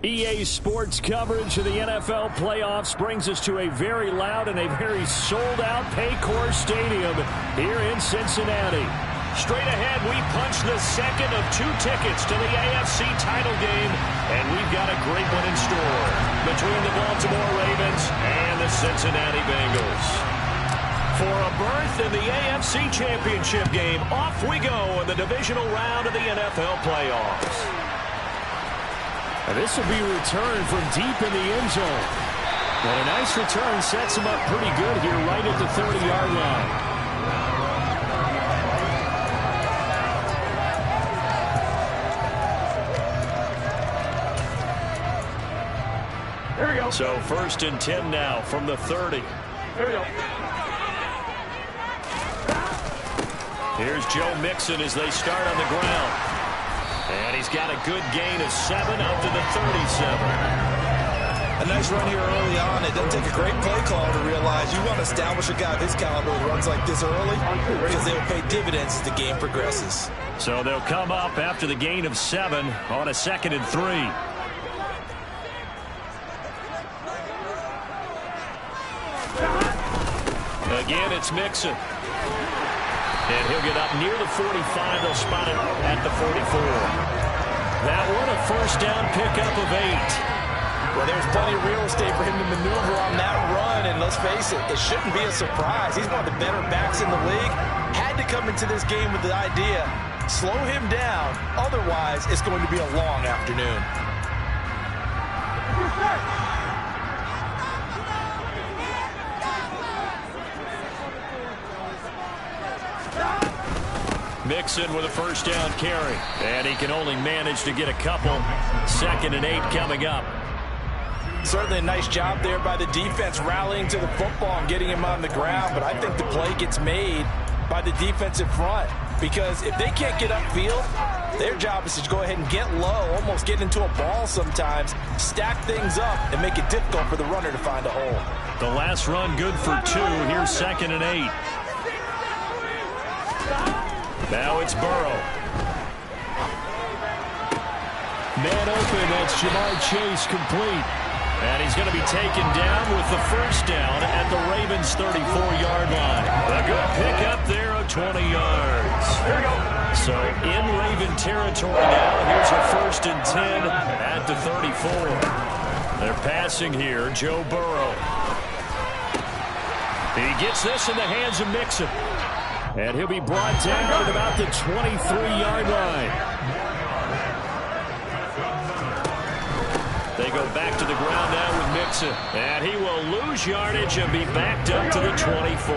EA Sports coverage of the NFL playoffs brings us to a very loud and a very sold-out Paycor Stadium here in Cincinnati. Straight ahead, we punch the second of 2 tickets to the AFC title game, and we've got a great one in store between the Baltimore Ravens and the Cincinnati Bengals. For a berth in the AFC Championship game, off we go in the divisional round of the NFL playoffs. And this will be a return from deep in the end zone. And a nice return sets him up pretty good here right at the 30-yard line. Here we go. So 1st and 10 now from the 30. Here we go. Here's Joe Mixon as they start on the ground. And he's got a good gain of 7 up to the 37. A nice run here early on. It doesn't take a great play call to realize you want to establish a guy of his caliber who runs like this early because they will pay dividends as the game progresses. So they'll come up after the gain of 7 on a 2nd and 3. Again, it's Mixon. And he'll get up near the 45. They'll spot him at the 44. That one, a first down pickup of 8. Well, there's plenty of real estate for him to maneuver on that run. And let's face it, it shouldn't be a surprise. He's one of the better backs in the league. Had to come into this game with the idea, slow him down. Otherwise, it's going to be a long afternoon. Mixon with a first down carry. And he can only manage to get a couple. 2nd and 8 coming up. Certainly a nice job there by the defense rallying to the football and getting him on the ground. But I think the play gets made by the defensive front. Because if they can't get upfield, their job is to go ahead and get low, almost get into a ball sometimes, stack things up, and make it difficult for the runner to find a hole. The last run good for 2. Here's 2nd and 8. Now it's Burrow. Man open, that's Jamar Chase complete. And he's going to be taken down with the first down at the Ravens' 34-yard line. A good pickup there of 20 yards. Here we go. So in Raven territory now, here's a 1st and 10 at the 34. They're passing here, Joe Burrow. He gets this in the hands of Mixon. And he'll be brought down at about the 23-yard line. They go back to the ground now with Mixon. And he will lose yardage and be backed up to the 24.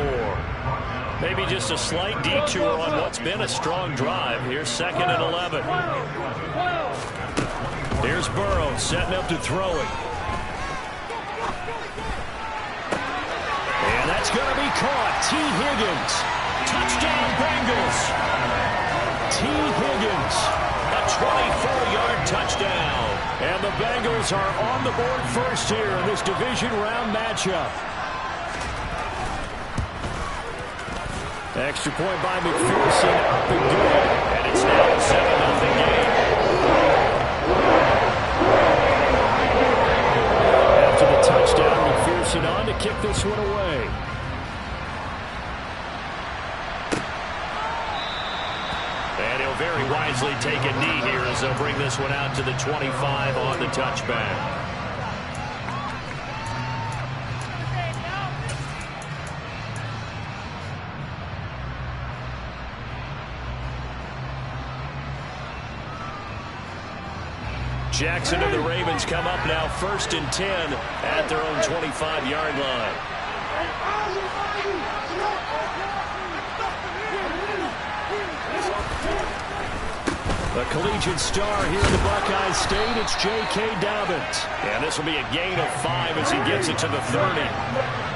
Maybe just a slight detour on what's been a strong drive. Here's 2nd and 11. Here's Burrow setting up to throw it. And that's going to be caught. T. Higgins. Touchdown, Bengals. T. Higgins, a 24-yard touchdown. And the Bengals are on the board first here in this division round matchup. Extra point by McPherson, up and good. And it's now a 7-0 game. After the touchdown, McPherson on to kick this one away. And he'll very wisely take a knee here as they'll bring this one out to the 25 on the touchback. Jackson and the Ravens come up now 1st and 10 at their own 25-yard line. The collegiate star here in the Buckeye State, it's J.K. Dobbins. And this will be a gain of 5 as he gets it to the 30.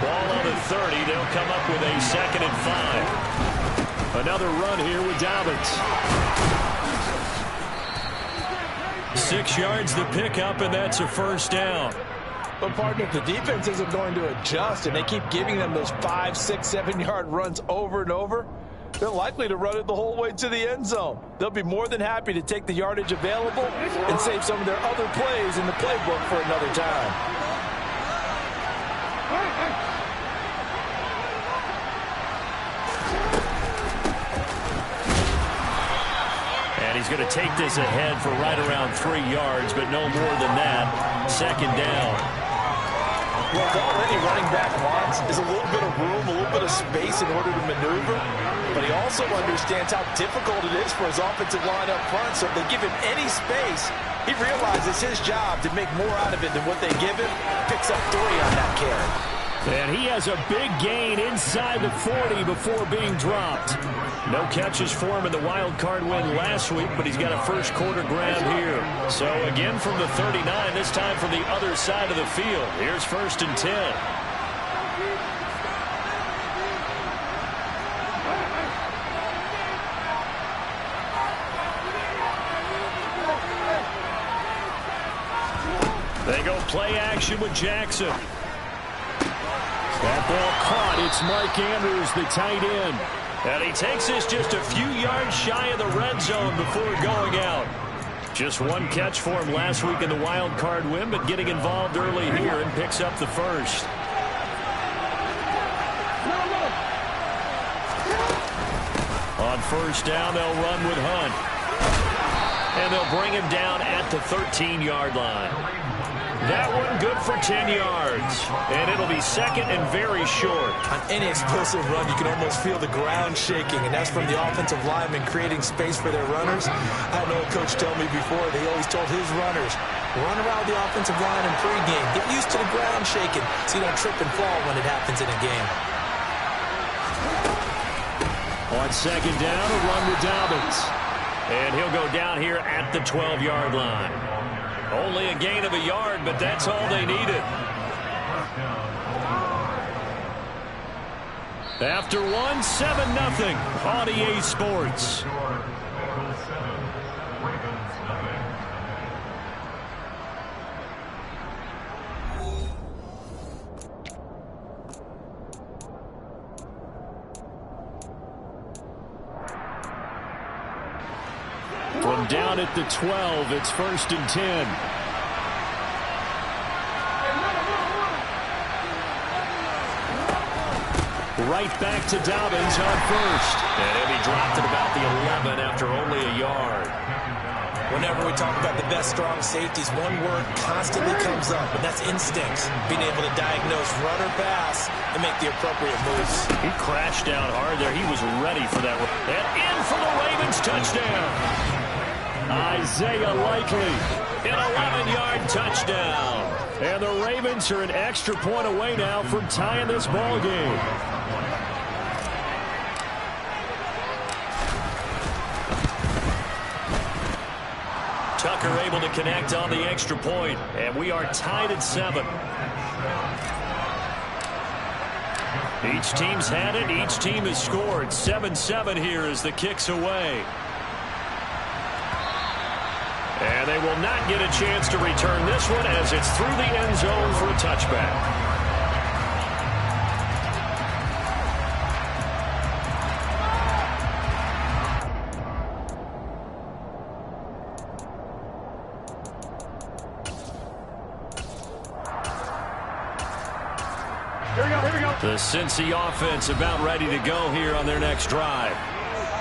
Ball on the 30, they'll come up with a 2nd and 5. Another run here with Dobbins. 6 yards the pickup, and that's a first down. But, partner, if the defense isn't going to adjust and they keep giving them those 5, 6, 7-yard runs over and over, They're likely to run it the whole way to the end zone. They'll be more than happy to take the yardage available and save some of their other plays in the playbook for another time. And he's going to take this ahead for right around 3 yards, but no more than that. Second down. Well, all any running back wants is a little bit of room, a little bit of space in order to maneuver. But he also understands how difficult it is for his offensive line up front. So if they give him any space, he realizes his job to make more out of it than what they give him. Picks up 3 on that carry. And he has a big gain inside the 40 before being dropped. No catches for him in the wild card win last week, but he's got a first quarter grab here. So again from the 39, this time from the other side of the field. Here's 1st and 10. They go play action with Jackson. That ball caught. It's Mark Andrews, the tight end. And he takes this just a few yards shy of the red zone before going out. Just 1 catch for him last week in the wild card win, but getting involved early here and picks up the first. On 1st down, they'll run with Hunt. And they'll bring him down at the 13-yard line. That one good for 10 yards. And it'll be 2nd and very short. On any explosive run, you can almost feel the ground shaking, and that's from the offensive linemen creating space for their runners. I had an old coach tell me before, they always told his runners, run around the offensive line in pregame. Get used to the ground shaking so you don't trip and fall when it happens in a game. On 2nd down, a run with Dobbins. And he'll go down here at the 12-yard line. Only a gain of a yard, but that's all they needed. After 1, 7-0 on EA Sports. From down at the 12, it's 1st and 10. Right back to Dobbins on 1st. And he'll be dropped at about the 11 after only a yard. Whenever we talk about the best strong safeties, one word constantly comes up, and that's instincts. Being able to diagnose run or pass and make the appropriate moves. He crashed down hard there. He was ready for that. And in for the Ravens touchdown. Isaiah Likely, an 11-yard touchdown. And the Ravens are an extra point away now from tying this ball game. Tucker able to connect on the extra point, and we are tied at 7. Each team's had it. Each team has scored. 7-7 here as the kick's away. And they will not get a chance to return this one as it's through the end zone for a touchback. Here we go. The Cincy offense about ready to go here on their next drive.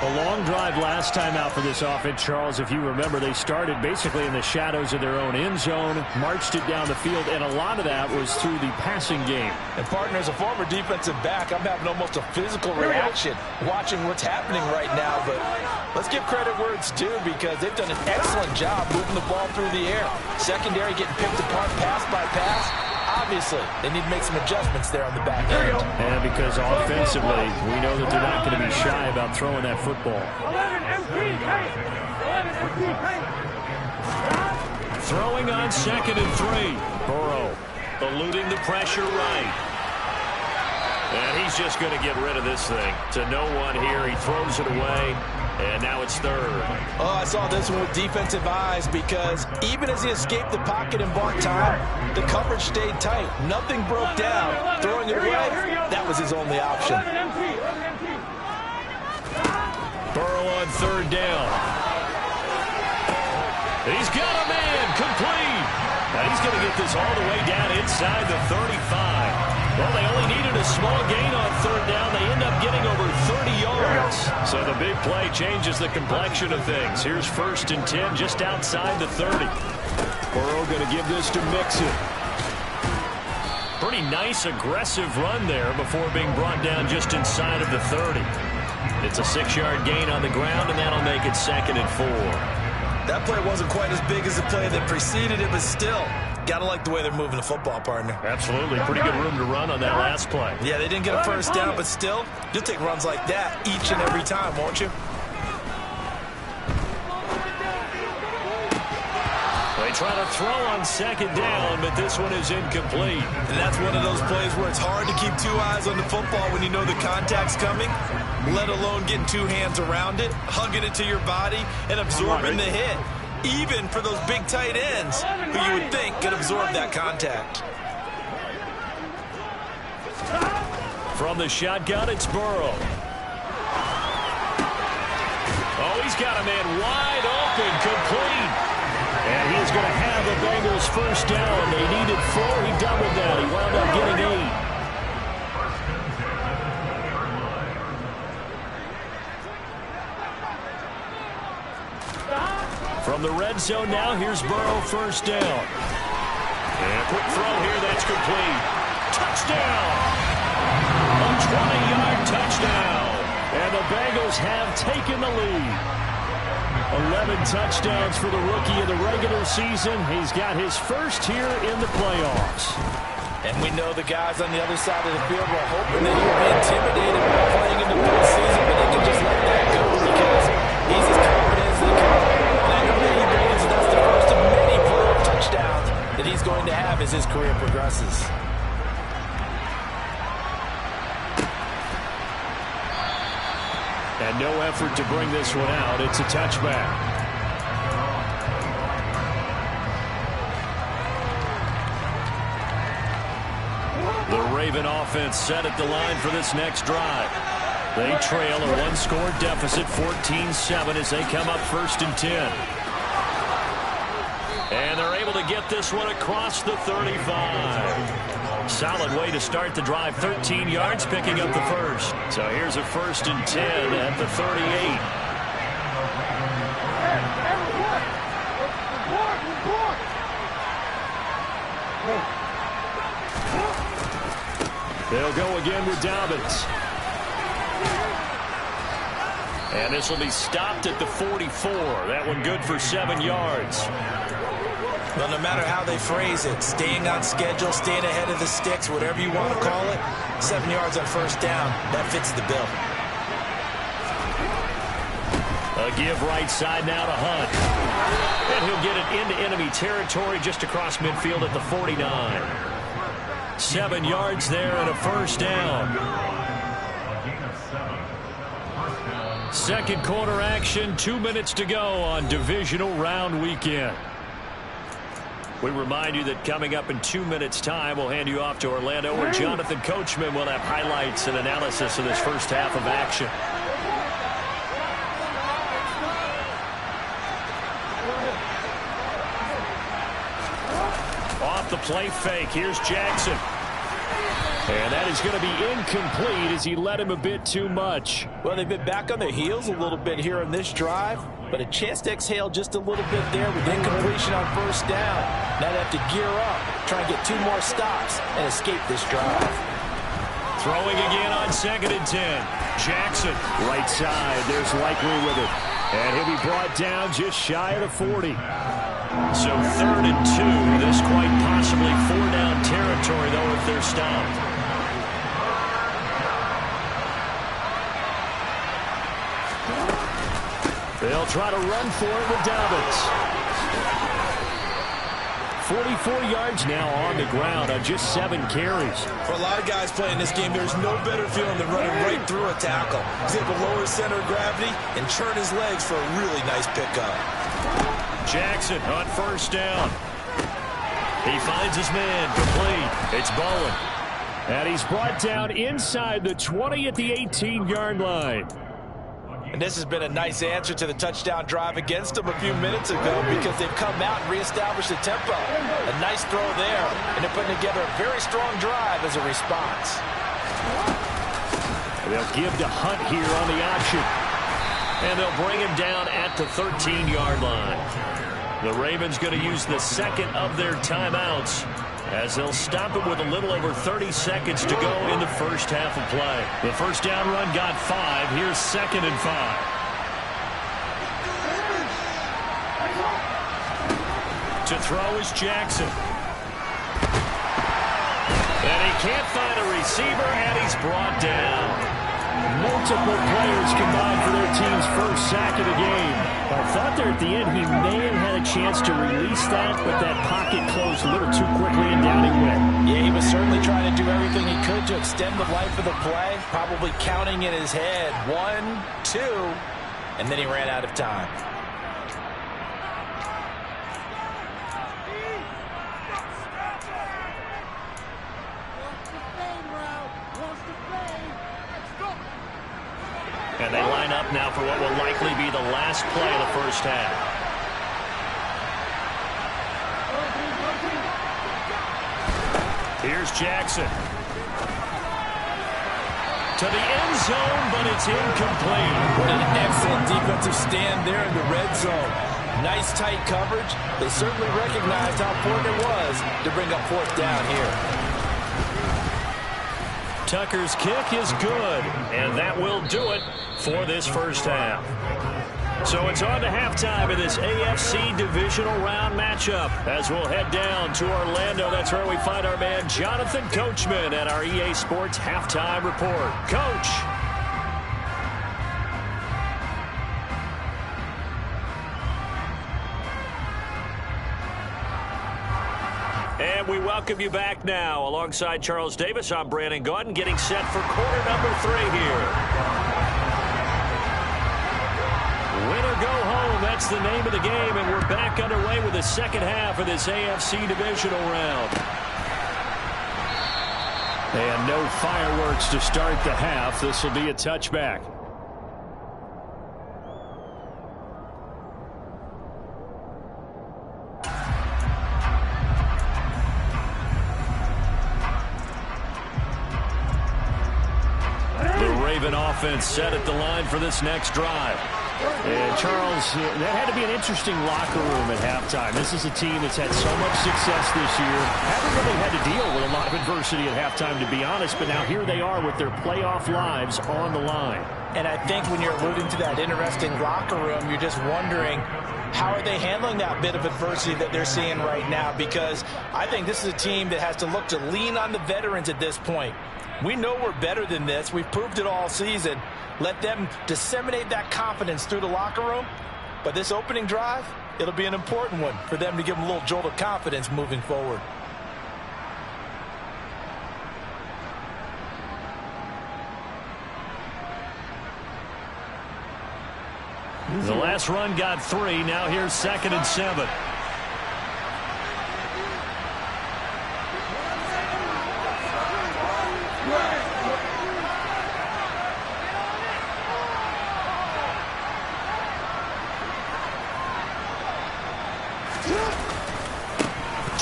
A long drive last time out for this offense, Charles. If you remember, they started basically in the shadows of their own end zone, marched it down the field, and a lot of that was through the passing game. And, partner, as a former defensive back, I'm having almost a physical reaction watching what's happening right now. But let's give credit where it's due because they've done an excellent job moving the ball through the air. Secondary getting picked apart pass by pass. Obviously, they need to make some adjustments there on the back end. And because offensively, we know that they're not going to be shy about throwing that football. Throwing on 2nd and 3. Burrow eluding the pressure right. And he's just going to get rid of this thing. To no one here. He throws it away. And now it's 3rd. Oh, I saw this one with defensive eyes because even as he escaped the pocket and bought time, the coverage stayed tight. Nothing broke down. Throwing it away, that was his only option. third down. He's got a man complete. And he's going to get this all the way down inside the 35. Well, they only needed a small gain on third down. They end up getting over 30 yards. So the big play changes the complexion of things. Here's 1st and 10 just outside the 30. Burrow going to give this to Mixon. Pretty nice aggressive run there before being brought down just inside of the 30. It's a 6-yard gain on the ground, and that'll make it 2nd and 4. That play wasn't quite as big as the play that preceded it, but still, gotta like the way they're moving the football, partner. Absolutely. Pretty good room to run on that last play. Yeah, they didn't get a first down, but still, you'll take runs like that each and every time, won't you? They try to throw on 2nd down, but this one is incomplete. And that's one of those plays where it's hard to keep 2 eyes on the football when you know the contact's coming, let alone getting 2 hands around it, hugging it to your body, and absorbing the hit. Even for those big tight ends who you would think could absorb that contact. From the shotgun, it's Burrow. Oh, he's got a man wide open, complete. And he's going to have the Bengals first down. They needed 4. He doubled that. He wound up getting 8. From the red zone now, here's Burrow, first down. And quick throw here, that's complete. Touchdown! A 20-yard touchdown. And the Bengals have taken the lead. 11 touchdowns for the rookie in the regular season. He's got his first here in the playoffs. And we know the guys on the other side of the field were hoping that he would be intimidated by playing in the postseason, but they can just let that go because he's as confident as they come. And I know that he believes that's the first of many Burrow touchdowns that he's going to have as his career progresses. And no effort to bring this one out. It's a touchback. The Raven offense set at the line for this next drive. They trail a 1-score deficit, 14-7, as they come up 1st and 10. And they're able to get this one across the 35. Solid way to start the drive. 13 yards, picking up the first. So here's a 1st and 10 at the 38. They'll go again with Dobbins. And this will be stopped at the 44. That one good for 7 yards. Well, no matter how they phrase it, staying on schedule, staying ahead of the sticks, whatever you want to call it, 7 yards on first down, that fits the bill. A give right side now to Hunt. And he'll get it into enemy territory just across midfield at the 49. 7 yards there and a first down. Second quarter action, 2 minutes to go on divisional round weekend. We remind you that coming up in 2 minutes' time, we'll hand you off to Orlando, where Jonathan Coachman will have highlights and analysis of this first half of action. Off the play fake, here's Jackson. And that is going to be incomplete as he led him a bit too much. Well, they've been back on their heels a little bit here on this drive, but a chance to exhale just a little bit there with incompletion on first down. Now they have to gear up, try and get 2 more stops, and escape this drive. Throwing again on 2nd and 10. Jackson, right side. There's Likely with it. And he'll be brought down just shy of the 40. So 3rd and 2. This quite possibly 4-down territory, though, if they're stopped. They'll try to run for it with Dobbins. 44 yards now on the ground on just 7 carries. For a lot of guys playing this game, there's no better feeling than running right through a tackle. He's able to lower his center of gravity and churn his legs for a really nice pickup. Jackson on first down. He finds his man complete. It's Bowen. And he's brought down inside the 20 at the 18-yard line. And this has been a nice answer to the touchdown drive against them a few minutes ago because they've come out and reestablished the tempo. A nice throw there, and they're putting together a very strong drive as a response. They'll give to Hunt here on the option. And they'll bring him down at the 13-yard line. The Ravens going to use the second of their timeouts as they'll stop it with a little over 30 seconds to go in the first half of play. The first down run got 5. Here's 2nd and 5. To throw is Jackson. And he can't find a receiver, and he's brought down. Multiple players combined for their team's first sack of the game. I thought there at the end he may have had a chance to release that, but that pocket closed a little too quickly and down he went. Yeah, he was certainly trying to do everything he could to extend the life of the play, probably counting in his head 1, 2, and then he ran out of time. And they line up now for what will likely be the last play of the first half. Here's Jackson. To the end zone, but it's incomplete. What an excellent defensive stand there in the red zone. Nice tight coverage. They certainly recognized how important it was to bring up 4th down here. Tucker's kick is good, and that will do it for this first half. So it's on to halftime in this AFC Divisional Round matchup as we'll head down to Orlando. That's where we find our man Jonathan Coachman at our EA Sports Halftime Report. Coach. And we welcome you back now. Alongside Charles Davis, I'm Brandon Gaudin, getting set for quarter number 3 here. Win or go home, that's the name of the game, and we're back underway with the second half of this AFC Divisional Round. And no fireworks to start the half. This will be a touchback. Offense set at the line for this next drive. And Charles, that had to be an interesting locker room at halftime. This is a team that's had so much success this year. Haven't really had to deal with a lot of adversity at halftime, to be honest, but now here they are with their playoff lives on the line. And I think when you're alluding to that interesting locker room, you're just wondering, how are they handling that bit of adversity that they're seeing right now? Because I think this is a team that has to look to lean on the veterans at this point. We know we're better than this. We've proved it all season. Let them disseminate that confidence through the locker room. But this opening drive, it'll be an important one for them to give them a little jolt of confidence moving forward. The last run got 3. Now here's 2nd and 7.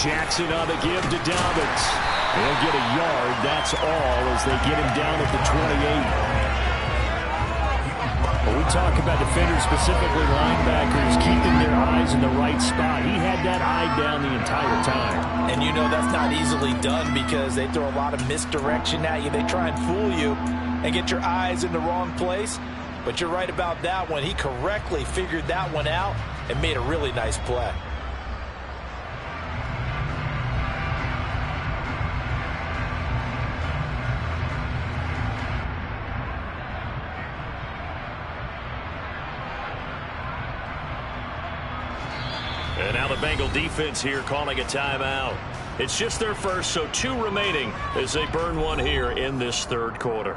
Jackson on the give to Dobbins. He'll get a yard, that's all, as they get him down at the 28. When we talk about defenders, specifically linebackers, keeping their eyes in the right spot, he had that eye down the entire time. And you know that's not easily done because they throw a lot of misdirection at you. They try and fool you and get your eyes in the wrong place. But you're right about that one. He correctly figured that one out and made a really nice play. And now the Bengal defense here calling a timeout. It's just their first, so 2 remaining as they burn one here in this third quarter.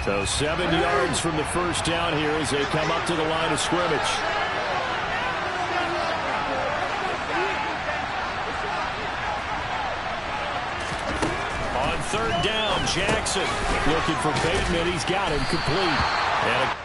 So 7 yards from the first down here as they come up to the line of scrimmage. On third down, Jackson looking for Bateman. He's got him complete. And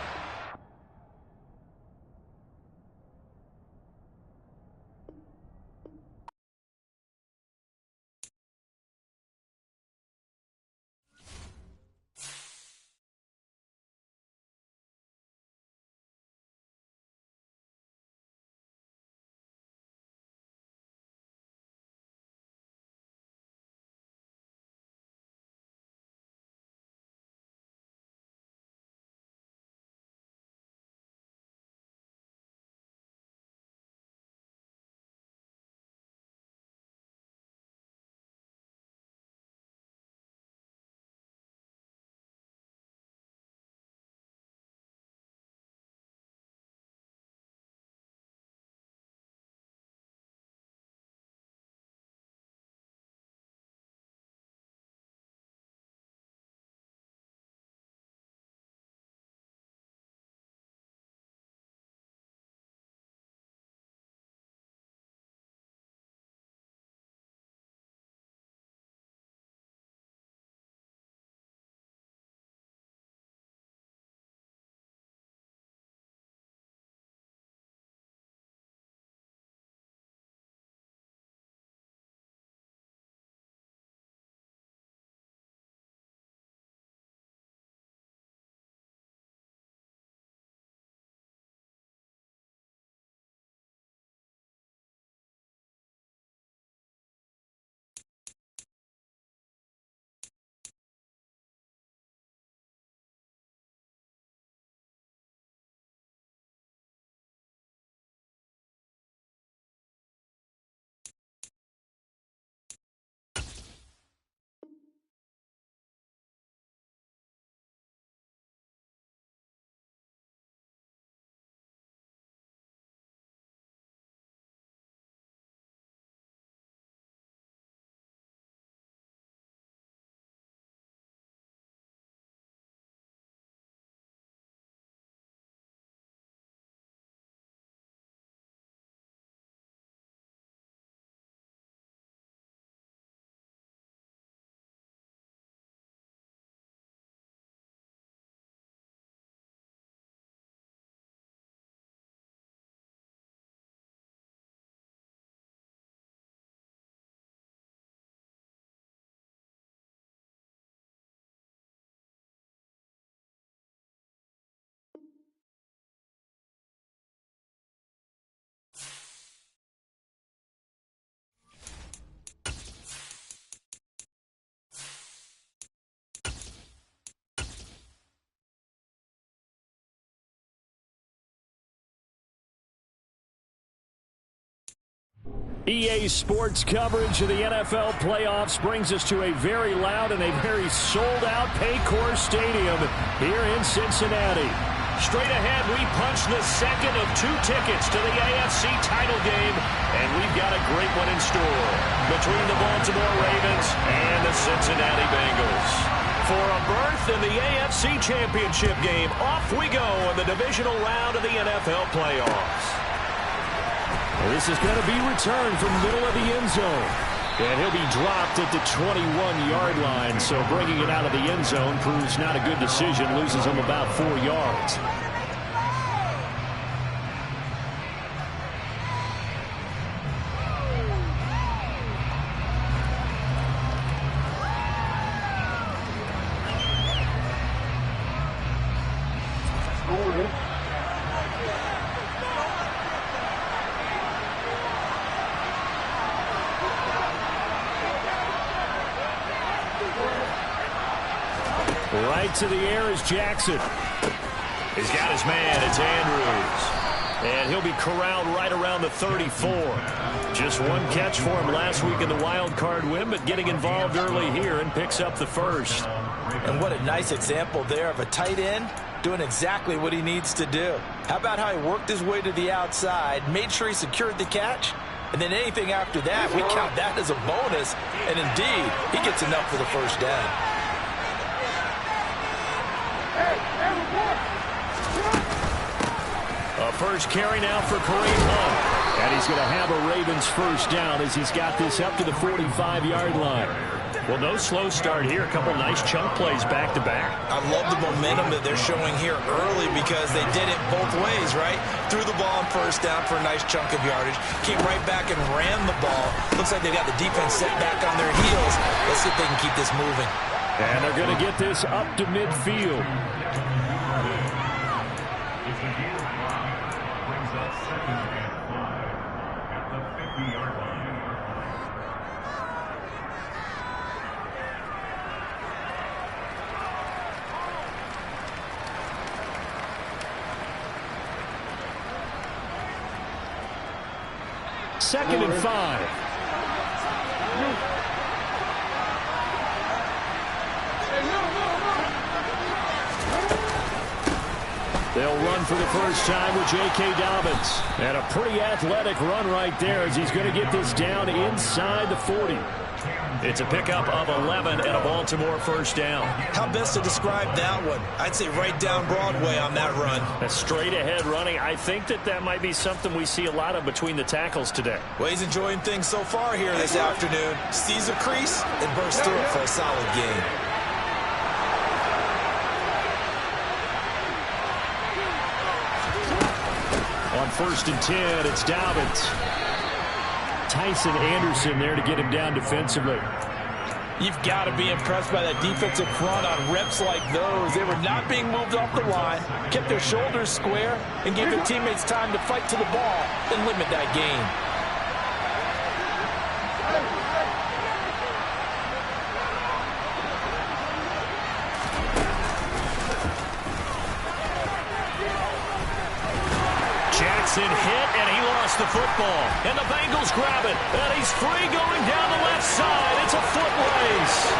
EA Sports coverage of the NFL playoffs brings us to a very loud and a very sold-out Paycor Stadium here in Cincinnati. Straight ahead, we punch the second of 2 tickets to the AFC title game, and we've got a great one in store between the Baltimore Ravens and the Cincinnati Bengals. For a berth in the AFC Championship game, off we go in the divisional round of the NFL playoffs. This is going to be returned from the middle of the end zone. And he'll be dropped at the 21-yard line. So bringing it out of the end zone proves not a good decision. Loses him about 4 yards. Right to the air is Jackson. He's got his man. It's Andrews. And he'll be corralled right around the 34. Just one catch for him last week in the wild card win, but getting involved early here and picks up the first. And what a nice example there of a tight end doing exactly what he needs to do. How about how he worked his way to the outside, made sure he secured the catch, and then anything after that, we count that as a bonus. And indeed, he gets enough for the first down. A first carry now for Kareem Hunt. And he's going to have a Ravens first down as he's got this up to the 45-yard line. Well, no slow start here. A couple nice chunk plays back-to-back. I love the momentum that they're showing here early because they did it both ways, right? Threw the ball on first down for a nice chunk of yardage. Came right back and ran the ball. Looks like they got the defense set back on their heels. Let's see if they can keep this moving. And they're going to get this up to midfield. Second and 5. They'll run for the first time with J.K. Dobbins. And a pretty athletic run right there as he's going to get this down inside the 40. It's a pickup of 11 and a Baltimore first down. How best to describe that one? I'd say right down Broadway on that run. A straight ahead running. I think that might be something we see a lot of between the tackles today. Well, he's enjoying things so far here this afternoon. Sees a crease and bursts through it for a solid gain. On first and 10, it's Dobbins. Tyson Anderson there to get him down defensively. You've got to be impressed by that defensive front on reps like those. They were not being moved off the line, kept their shoulders square, and gave their teammates time to fight to the ball and limit that gain. Jackson hit, and he lost the football. And the Bengals grab it. And he's free going down the left side. It's a foot race.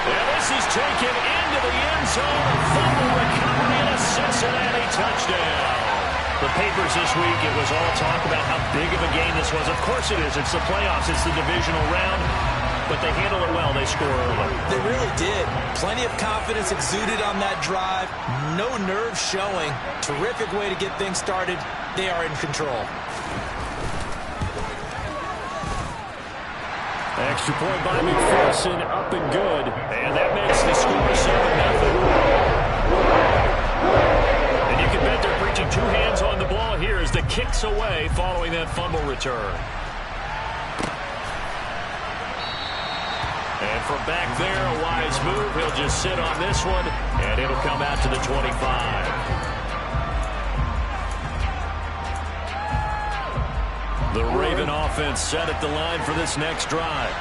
And this is taken into the end zone. A fumble recovery and a Cincinnati touchdown. The papers this week, it was all talk about how big of a game this was. Of course it is. It's the playoffs. It's the divisional round. But they handled it well. They score early. They really did. Plenty of confidence exuded on that drive. No nerves showing. Terrific way to get things started. They are in control. Extra point by McPherson, up and good. And that makes the score 7-0. And you can bet they're preaching two hands on the ball here as the kick's away following that fumble return. And from back there, a wise move. He'll just sit on this one, and it'll come out to the 25. The Raven offense set at the line for this next drive.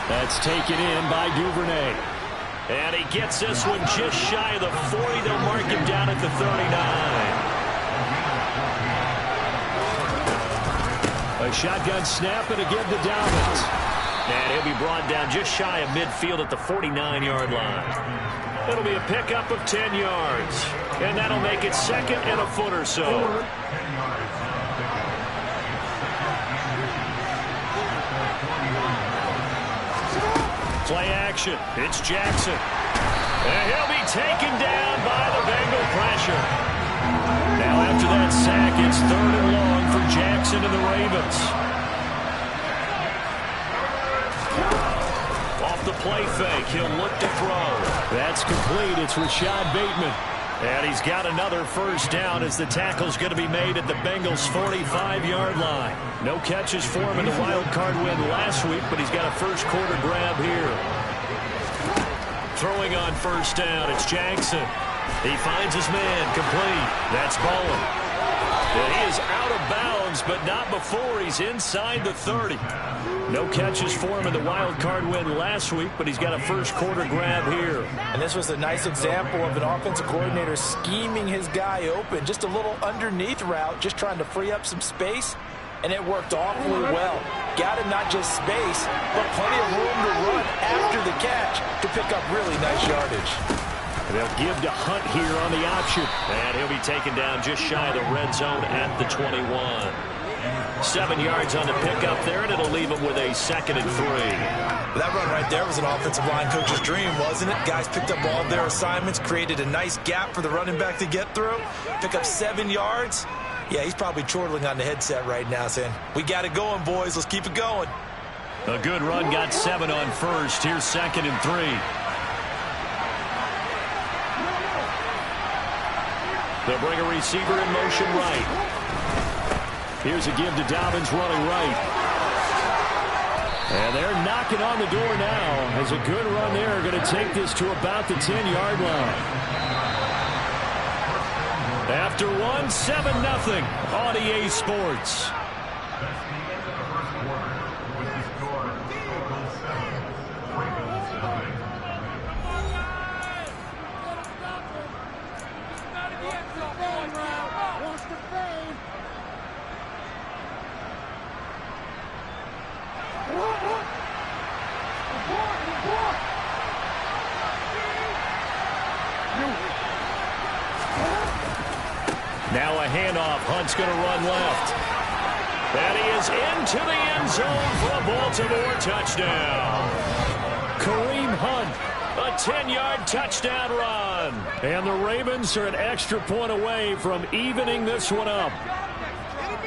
That's taken in by Duvernay. And he gets this one just shy of the 40. They'll mark him down at the 39. A shotgun snap and a give to Dobbins. And he'll be brought down just shy of midfield at the 49-yard line. It'll be a pickup of 10 yards. And that'll make it second and a foot or so. Play action. It's Jackson. And he'll be taken down by the Bengal pressure. Now after that sack, it's third and long for Jackson and the Ravens. Off the play fake, he'll look to throw. That's complete. It's Rashad Bateman. And he's got another first down as the tackle's going to be made at the Bengals' 45-yard line. No catches for him in the wild card win last week, but he's got a first quarter grab here. Throwing on first down, it's Jackson. He finds his man, complete. That's Bowen. And he is out of bounds, but not before he's inside the 30. No catches for him in the wild card win last week, but he's got a first quarter grab here. And this was a nice example of an offensive coordinator scheming his guy open. Just a little underneath route, just trying to free up some space, and it worked awfully well. Got him not just space, but plenty of room to run after the catch to pick up really nice yardage. They'll give to Hunt here on the option. And he'll be taken down just shy of the red zone at the 21. 7 yards on the pickup there, and it'll leave him with a 2nd and 3. That run right there was an offensive line coach's dream, wasn't it? Guys picked up all their assignments, created a nice gap for the running back to get through, pick up 7 yards. Yeah, he's probably chortling on the headset right now saying, we got it going, boys. Let's keep it going. A good run, got 7 on first. Here's 2nd and 3. They'll bring a receiver in motion right. Here's a give to Dobbins running right. And they're knocking on the door now as a good run there. Going to take this to about the 10-yard line. After one, 7-0 on EA Sports. Now a handoff. Hunt's going to run left. And he is into the end zone for a Baltimore touchdown. Kareem Hunt, a 10-yard touchdown run. And the Ravens are an extra point away from evening this one up.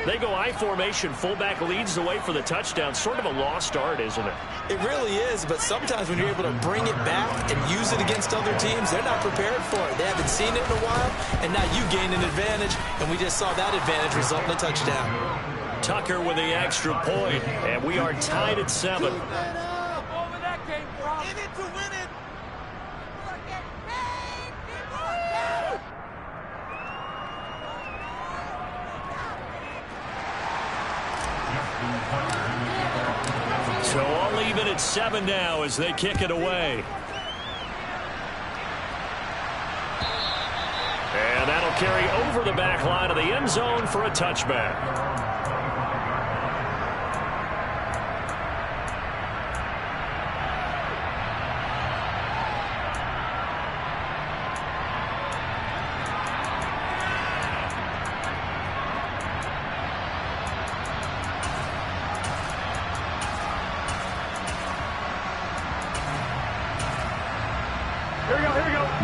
They go I formation. Fullback leads the way for the touchdown. Sort of a lost art, isn't it? It really is, but sometimes when you're able to bring it back and use it against other teams, they're not prepared for it. They haven't seen it in a while, and now you gain an advantage, and we just saw that advantage result in a touchdown. Tucker with the extra point, and we are tied at 7. So I'll leave it at 7 now as they kick it away. And that'll carry over the back line of the end zone for a touchback.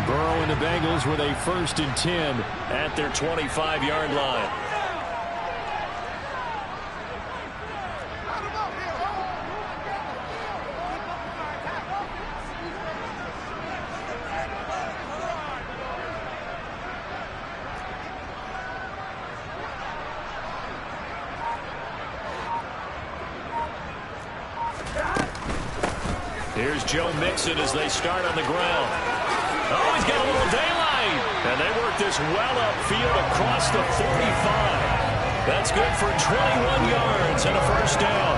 Burrow and the Bengals with a 1st and 10 at their 25-yard line. Here's Joe Mixon as they start on the ground. Oh, he's got a little daylight. And they work this well upfield across the 45. That's good for 21 yards and a 1st down.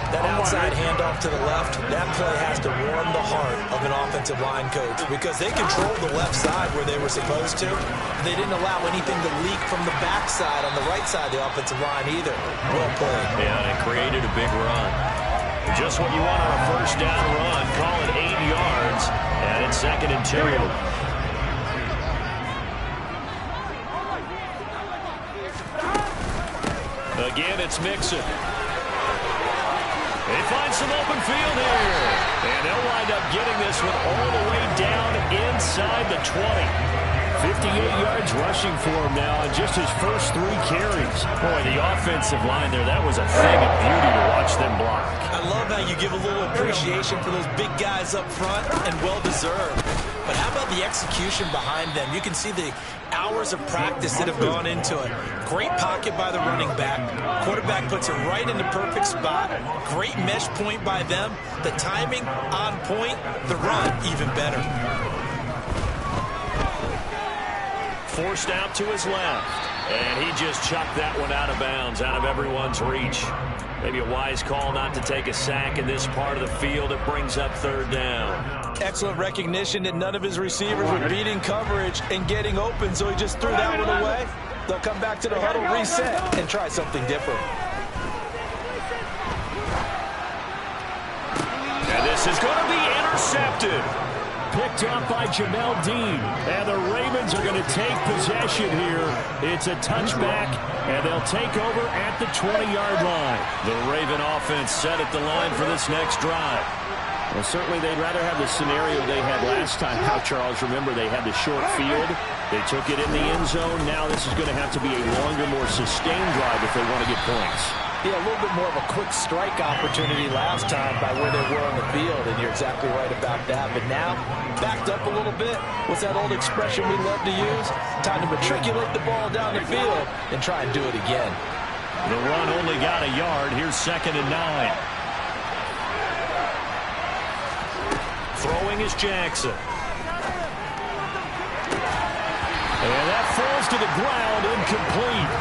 That outside handoff to the left, that play has to warm the heart of an offensive line coach because they controlled the left side where they were supposed to. They didn't allow anything to leak from the backside on the right side of the offensive line either. Well played. Yeah, and it created a big run. Just what you want on a 1st down run. Call it 8 yards. And it's 2nd and 2. Again, it's Mixon. They find some open field here. And they'll wind up getting this one all the way down inside the 20. 58 yards rushing for him now in just his first 3 carries. Boy, the offensive line there, that was a thing of beauty to watch them block. I love how you give a little appreciation for those big guys up front, and well-deserved. But how about the execution behind them? You can see the hours of practice that have gone into it. Great pocket by the running back. Quarterback puts it right in the perfect spot. Great mesh point by them. The timing on point. The run even better. Forced out to his left. And he just chucked that one out of bounds, out of everyone's reach. Maybe a wise call not to take a sack in this part of the field. It brings up 3rd down. Excellent recognition that none of his receivers were beating coverage and getting open, so he just threw that one away. They'll come back to the huddle, reset, and try something different. And this is going to be intercepted. picked up by Jamel Dean. And the Ravens are going to take possession here. It's a touchback, and they'll take over at the 20-yard line. The Raven offense set at the line for this next drive. Well, certainly they'd rather have the scenario they had last time out, Charles. Remember, they had the short field. They took it in the end zone. Now this is going to have to be a longer, more sustained drive if they want to get points. Yeah, a little bit more of a quick strike opportunity last time by where they were on the field, and you're exactly right about that. But now, backed up a little bit. What's that old expression we love to use? Time to matriculate the ball down the field and try and do it again. The run only got a yard. Here's 2nd and 9. Throwing is Jackson. And that falls to the ground, incomplete.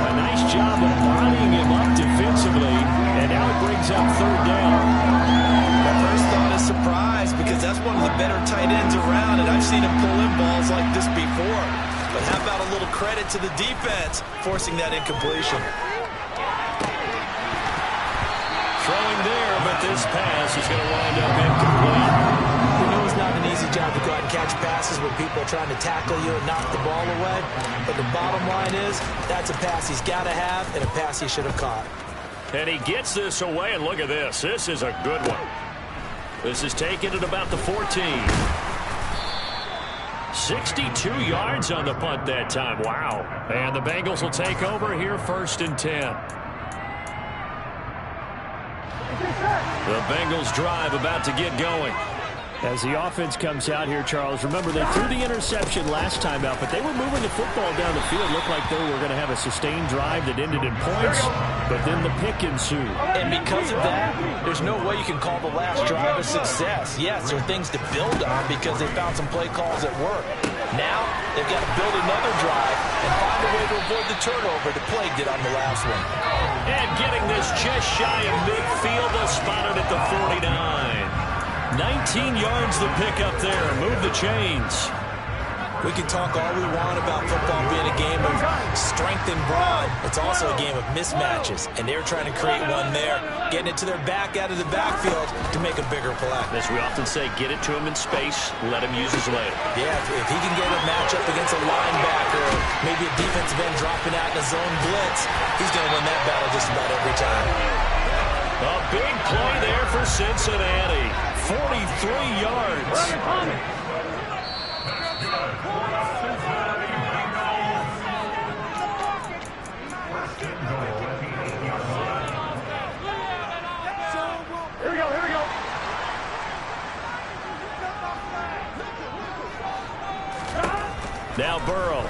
A nice job of bodying him up defensively, and now it brings up 3rd down. My first thought is surprise, because that's one of the better tight ends around, and I've seen him pull in balls like this before. But how about a little credit to the defense forcing that incompletion? Throwing there, but this pass is going to wind up incomplete. We know it's not an easy job to go out and catch passes when people are trying to tackle you and knock the ball away. But the bottom line is, that's a pass he's got to have and a pass he should have caught. And he gets this away, and look at this. This is a good one. This is taken at about the 14. 62 yards on the punt that time. Wow. And the Bengals will take over here 1st and 10. The Bengals drive about to get going. As the offense comes out here, Charles, remember they threw the interception last time out, but they were moving the football down the field. Looked like they were going to have a sustained drive that ended in points, but then the pick ensued. And because of that, there's no way you can call the last drive a success. Yes, there are things to build on because they found some play calls that work. Now, they've got to build another drive and find a way to avoid the turnover the play did on the last one. And getting this just shy of midfield, they'll spot it at the 49. 19 yards the pick up there. Move the chains. We can talk all we want about football being a game of strength and brawn. It's also a game of mismatches, and they're trying to create one there, getting it to their back out of the backfield to make a bigger play. As we often say, get it to him in space, let him use his leg. Yeah, if he can get a matchup against a linebacker, maybe a defensive end dropping out in a zone blitz, he's going to win that battle just about every time. A big play there for Cincinnati. 43 yards. Here we go, here we go. Now Burrow.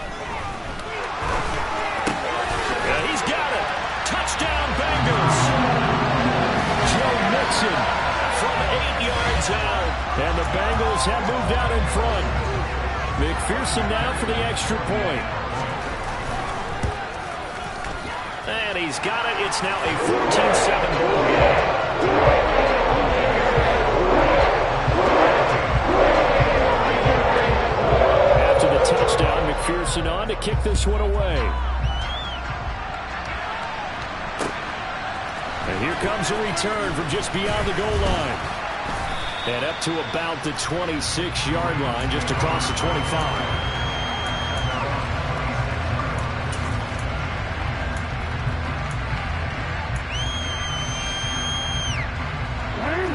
Yeah, he's got it. Touchdown Bengals. Joe Mixon from 8 yards out. And the Bengals have moved out in front. McPherson now for the extra point. And he's got it. It's now a 14-7 ball game. After the touchdown, McPherson on to kick this one away. And here comes a return from just beyond the goal line. And up to about the 26-yard line, just across the 25.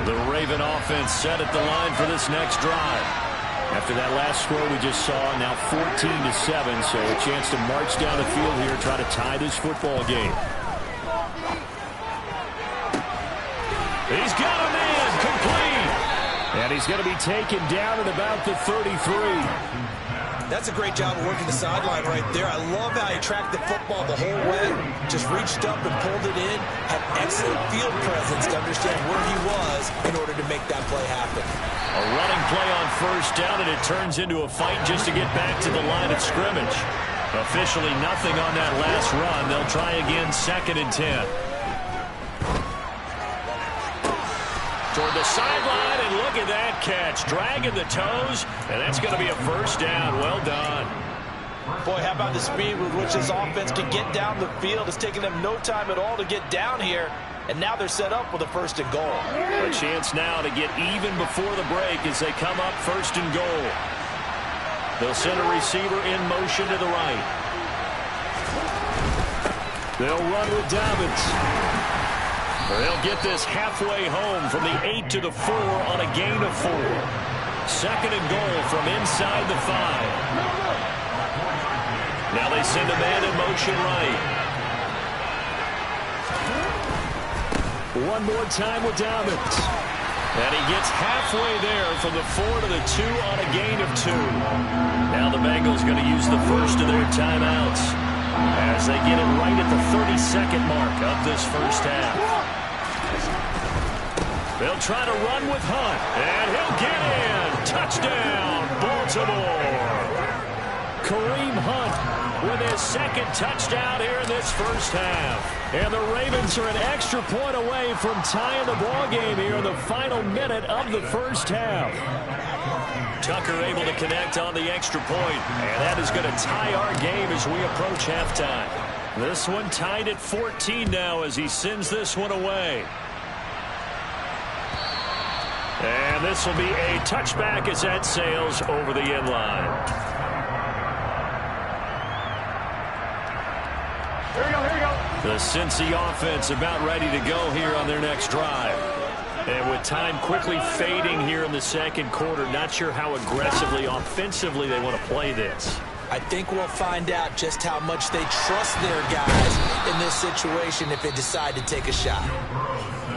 The Raven offense set at the line for this next drive. After that last score we just saw, now 14-7, so a chance to march down the field here, try to tie this football game. He's got a man, complete. And he's going to be taken down at about the 33. That's a great job of working the sideline right there. I love how he tracked the football the whole way. Just reached up and pulled it in. Had excellent field presence to understand where he was in order to make that play happen. A running play on first down, and it turns into a fight just to get back to the line of scrimmage. Officially nothing on that last run. They'll try again, 2nd and 10. Toward the sideline, and look at that catch. Dragging the toes, and that's going to be a first down. Well done. Boy, how about the speed with which this offense can get down the field? It's taking them no time at all to get down here. And now they're set up with a 1st and goal. A chance now to get even before the break as they come up 1st and goal. They'll send a receiver in motion to the right. They'll run with Dobbins. They'll get this halfway home from the 8 to the 4 on a gain of 4. 2nd and goal from inside the 5. Now they send a man in motion right. One more time with Dobbins. And he gets halfway there from the 4 to the 2 on a gain of 2. Now the Bengals going to use the first of their timeouts as they get it right at the 32nd mark of this first half. They'll try to run with Hunt, and he'll get in. Touchdown, Baltimore. Kareem Hunt with his 2nd touchdown here in this first half. And the Ravens are an extra point away from tying the ball game here in the final minute of the first half. Tucker able to connect on the extra point, and that is going to tie our game as we approach halftime. This one tied at 14 now as he sends this one away. And this will be a touchback as that sails over the end line. Here we go. The Cincy offense about ready to go here on their next drive. And with time quickly fading here in the 2nd quarter, not sure how aggressively, offensively they want to play this. I think we'll find out just how much they trust their guys in this situation if they decide to take a shot.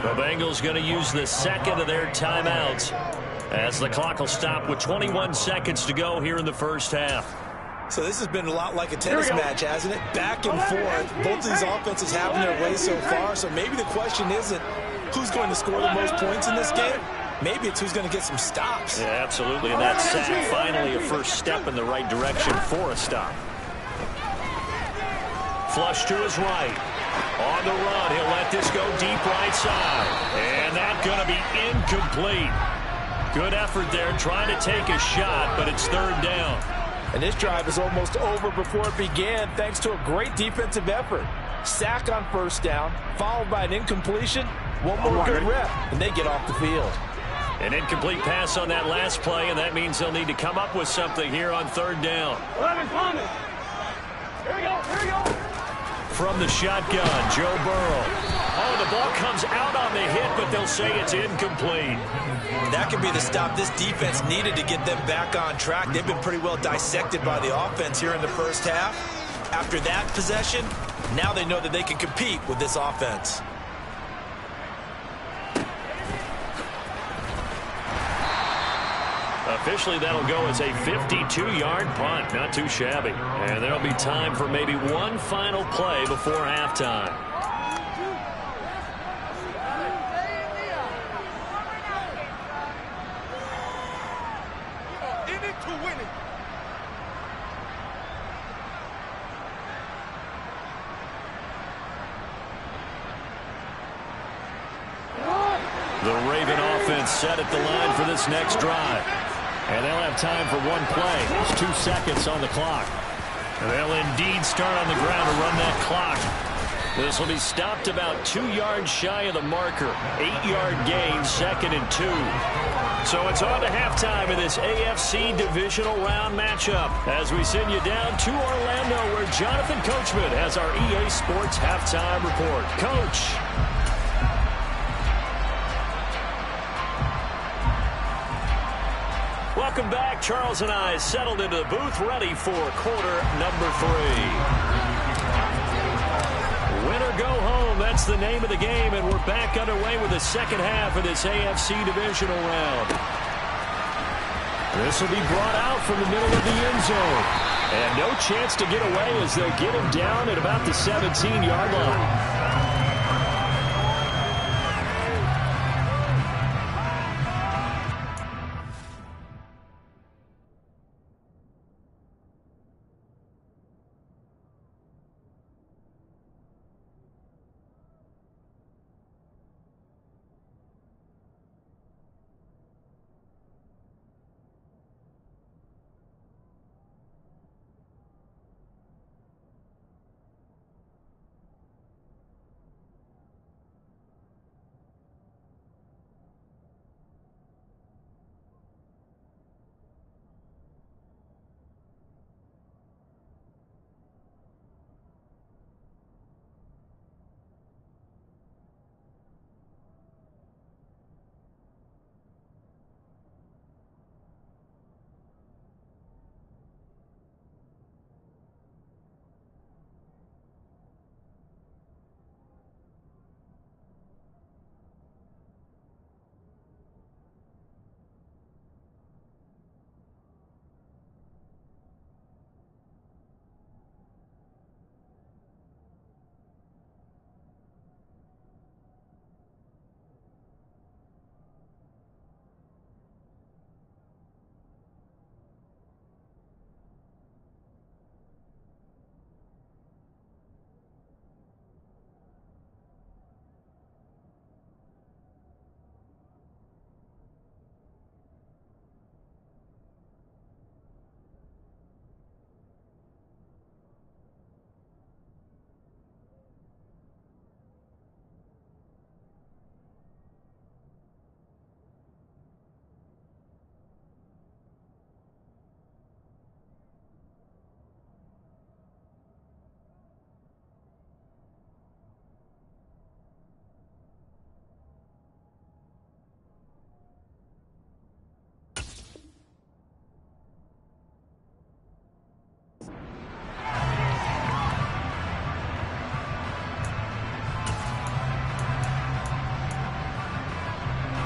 The Bengals going to use the 2nd of their timeouts as the clock will stop with 21 seconds to go here in the first half. So this has been a lot like a tennis match, hasn't it? Back and forth. Both of these offenses having their way so far. So maybe the question isn't who's going to score the most points in this game. Maybe it's who's going to get some stops. Yeah, absolutely. And that sack, finally a first step in the right direction for a stop. Flush to his right. On the run, he'll let this go deep right side. And that's going to be incomplete. Good effort there, trying to take a shot, but it's 3rd down. And this drive is almost over before it began thanks to a great defensive effort. Sack on 1st down, followed by an incompletion. One more good rep, and they get off the field. An incomplete pass on that last play, and that means they'll need to come up with something here on 3rd down. 11 coming. Here we go. From the shotgun, Joe Burrow. Oh, the ball comes out on the hit, but they'll say it's incomplete. That could be the stop this defense needed to get them back on track. They've been pretty well dissected by the offense here in the first half. After that possession, now they know that they can compete with this offense. Officially, that'll go as a 52-yard punt. Not too shabby. And there'll be time for maybe one final play before halftime. The Raven offense set at the line for this next drive. And they'll have time for one play. There's 2 seconds on the clock. And they'll indeed start on the ground to run that clock. This will be stopped about 2 yards shy of the marker. 8-yard gain, 2nd and 2. So it's on to halftime in this AFC Divisional Round matchup as we send you down to Orlando where Jonathan Coachman has our EA Sports Halftime Report. Coach. Welcome back. Charles and I settled into the booth ready for quarter number 3. Win or go home, that's the name of the game, and we're back underway with the second half of this AFC Divisional Round. This will be brought out from the middle of the end zone. And no chance to get away as they'll get him down at about the 17-yard line.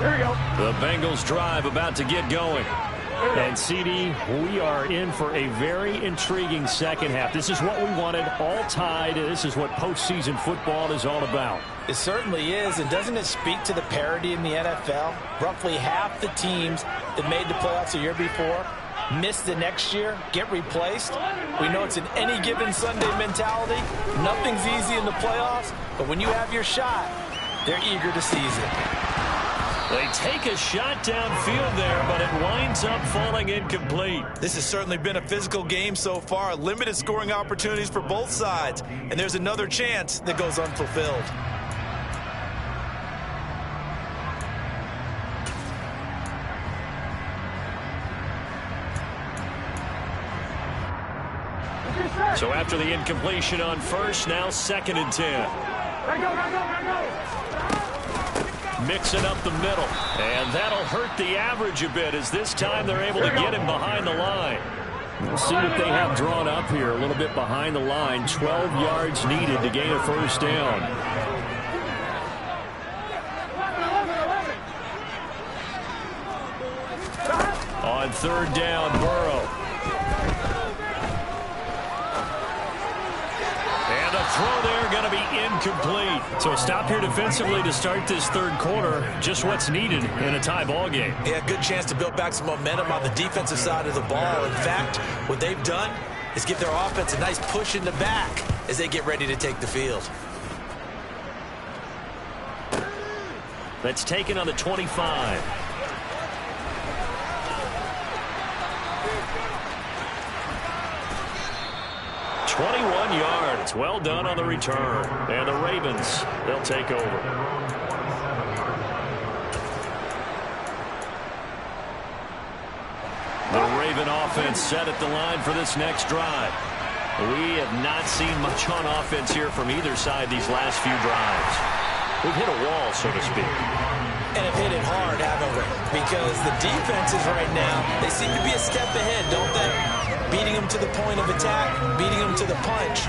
Here we go. The Bengals drive about to get going. And, CD, we are in for a very intriguing second half. This is what we wanted, all tied. This is what postseason football is all about. It certainly is, and doesn't it speak to the parity in the NFL? Roughly half the teams that made the playoffs a year before miss the next year, get replaced. We know it's an any given Sunday mentality. Nothing's easy in the playoffs, but when you have your shot, they're eager to seize it. They take a shot downfield there, but it winds up falling incomplete. This has certainly been a physical game so far. Limited scoring opportunities for both sides. And there's another chance that goes unfulfilled. So after the incompletion on first, now 2nd and 10. Mixing up the middle, and that'll hurt the average a bit as this time they're able to get him behind the line. We'll see what they have drawn up here, a little bit behind the line. 12 yards needed to gain a first down. On 3rd down, Burrow. And a throw there going to be incomplete. So a stop here defensively to start this 3rd quarter. Just what's needed in a tie ball game. Yeah, good chance to build back some momentum on the defensive side of the ball. In fact, what they've done is give their offense a nice push in the back as they get ready to take the field. That's taken on the 25. 21 yards. Well done on the return. And the Ravens, they'll take over. The Raven offense set at the line for this next drive. We have not seen much on offense here from either side these last few drives. We've hit a wall, so to speak. And have hit it hard, haven't we? Because the defenses right now, they seem to be a step ahead, don't they? Beating them to the point of attack, beating them to the punch.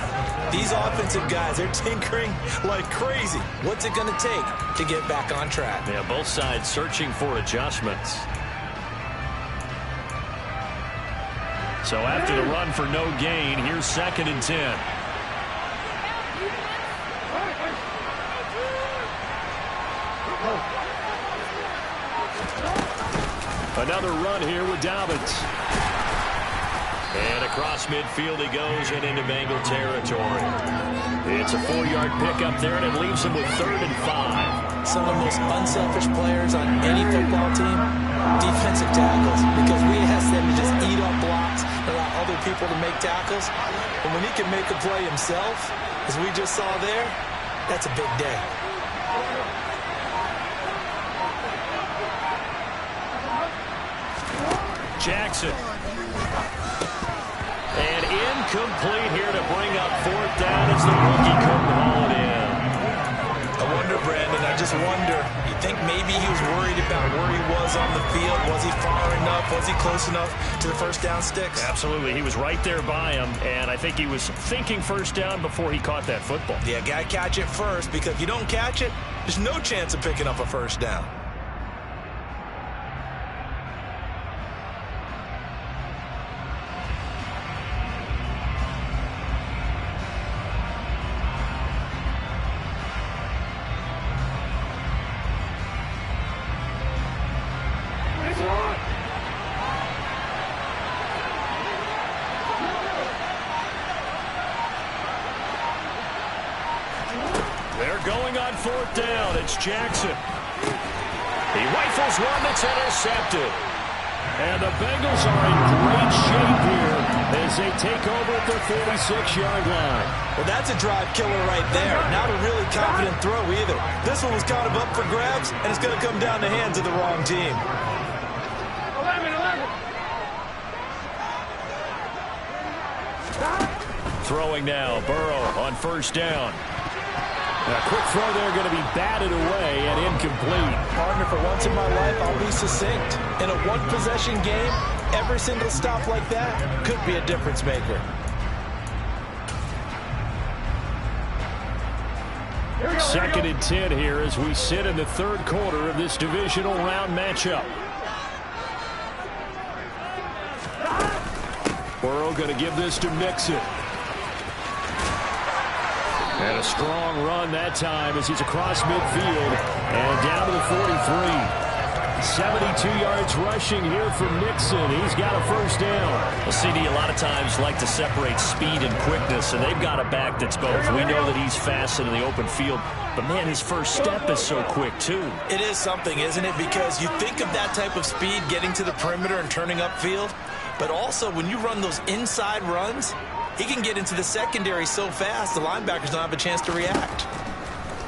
These offensive guys, they're tinkering like crazy. What's it going to take to get back on track? Yeah, both sides searching for adjustments. So after the run for no gain, here's 2nd and 10. Another run here with Dobbins. And across midfield he goes and into Bengal territory. It's a 4-yard pickup there, and it leaves him with 3rd and 5. Some of the most unselfish players on any football team, defensive tackles, because we ask them to just eat up blocks, allow other people to make tackles. And when he can make a play himself, as we just saw there, that's a big day. Jackson. And incomplete here to bring up 4th down as the rookie couldn't haul it in. I wonder, Brandon, I just wonder, you think maybe he was worried about where he was on the field? Was he far enough? Was he close enough to the first down sticks? Absolutely. He was right there by him, and I think he was thinking first down before he caught that football. Yeah, got to catch it first, because if you don't catch it, there's no chance of picking up a first down. Going on 4th down, it's Jackson. He rifles one that's intercepted. And the Bengals are in great shape here as they take over at their 46-yard line. Well, that's a drive killer right there. Not a really confident throw either. This one was kind of up for grabs, and it's going to come down the hands of the wrong team. 11. Throwing now, Burrow on 1st down. A quick throw there going to be batted away and incomplete. Partner, for once in my life, I'll be succinct. In a one-possession game, every single stop like that could be a difference maker. 2nd and 10 here as we sit in the 3rd quarter of this divisional round matchup. Burrow going to give this to Mixon. And a strong run that time as he's across midfield and down to the 43. 72 yards rushing here for Mixon. He's got a first down. Well, CD, a lot of times like to separate speed and quickness, and they've got a back that's both. We know that he's fast in the open field, but, man, his first step is so quick, too. It is something, isn't it? Because you think of that type of speed getting to the perimeter and turning upfield, but also when you run those inside runs, he can get into the secondary so fast the linebackers don't have a chance to react.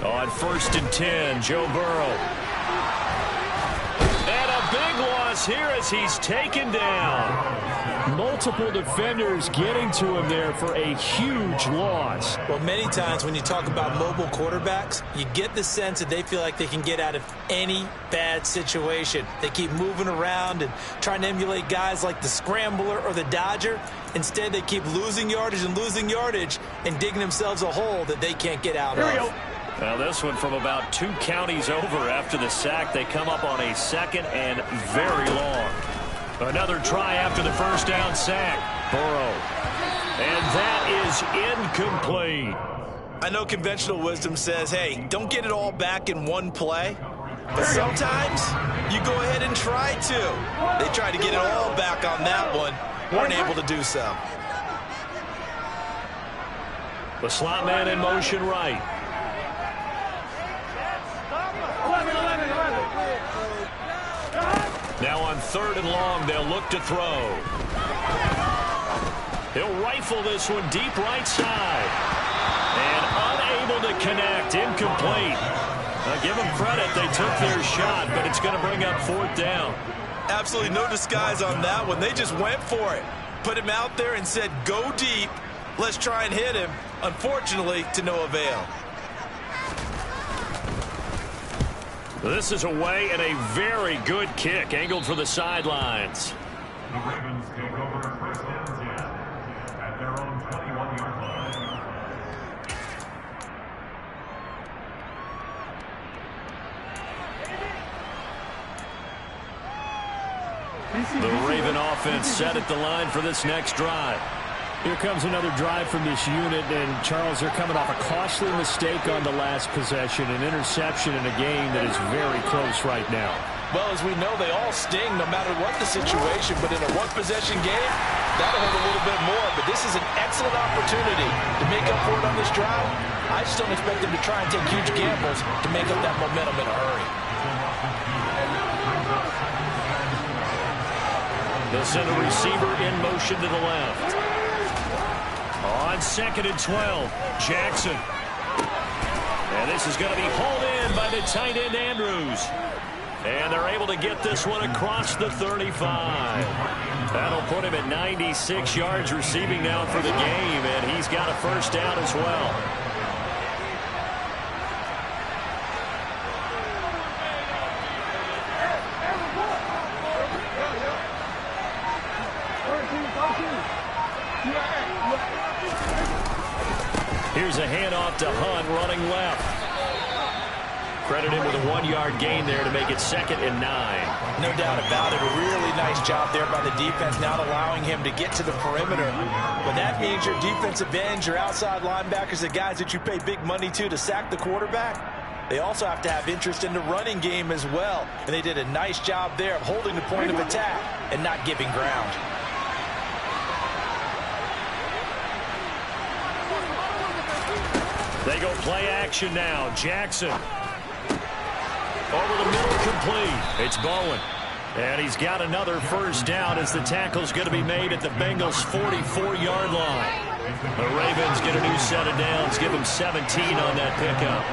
On 1st and 10, Joe Burrow. And a big loss here as he's taken down. Multiple defenders getting to him there for a huge loss. Well, many times when you talk about mobile quarterbacks, you get the sense that they feel like they can get out of any bad situation. They keep moving around and trying to emulate guys like the Scrambler or the Dodger. Instead, they keep losing yardage and digging themselves a hole that they can't get out of. Now this one from about 2 counties over after the sack. They come up on a 2nd and very long. Another try after the first down sack. Burrow. And that is incomplete. I know conventional wisdom says, hey, don't get it all back in one play. But sometimes you go ahead and try to. They tried to get it all back on that one. Weren't able to do so. The slot man in motion right. Now on 3rd and long, they'll look to throw. He'll rifle this one deep right side. And unable to connect. Incomplete. Now give them credit. They took their shot, but it's going to bring up 4th down. Absolutely no disguise on that one. They just went for it. Put him out there and said, go deep. Let's try and hit him. Unfortunately, to no avail. This is away and a very good kick angled for the sidelines. The Ravens take over 1st and 10 at their own 21-yard line. The Raven offense set at the line for this next drive. Here comes another drive from this unit, and Charles, they're coming off a costly mistake on the last possession, an interception in a game that is very close right now. Well, as we know, they all sting no matter what the situation, but in a one-possession game, that'll hurt a little bit more. But this is an excellent opportunity to make up for it on this drive. I just don't expect them to try and take huge gambles to make up that momentum in a hurry. They'll send a receiver in motion to the left. On 2nd and 12, Jackson. And this is going to be hauled in by the tight end, Andrews. And they're able to get this one across the 35. That'll put him at 96 yards receiving now for the game, and he's got a first down as well. Here's a handoff to Hunt running left. Credit him with a 1-yard gain there to make it 2nd and 9. No doubt about it. A really nice job there by the defense, not allowing him to get to the perimeter. But that means your defensive ends, your outside linebackers, the guys that you pay big money to sack the quarterback, they also have to have interest in the running game as well. And they did a nice job there of holding the point of attack and not giving ground. They go play action now. Jackson. Over the middle, complete. It's Bowen. And he's got another first down as the tackle's going to be made at the Bengals' 44-yard line. The Ravens get a new set of downs. Give them 17 on that pickup.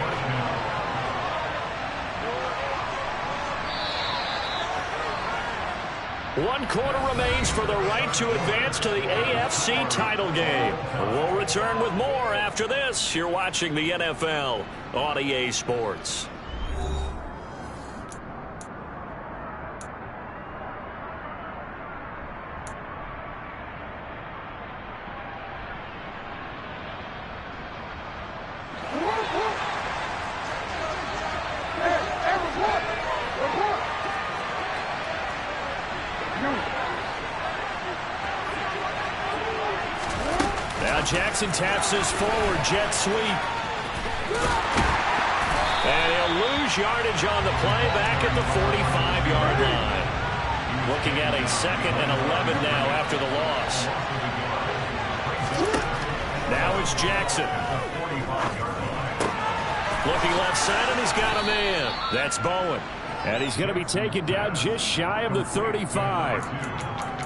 One quarter remains for the right to advance to the AFC title game. We'll return with more after this. You're watching the NFL on EA Sports. Jackson taps this forward, jet sweep. And he'll lose yardage on the play back at the 45-yard line. Looking at a 2nd and 11 now after the loss. Now it's Jackson. Looking left side, and he's got a man. That's Bowen. And he's going to be taken down just shy of the 35.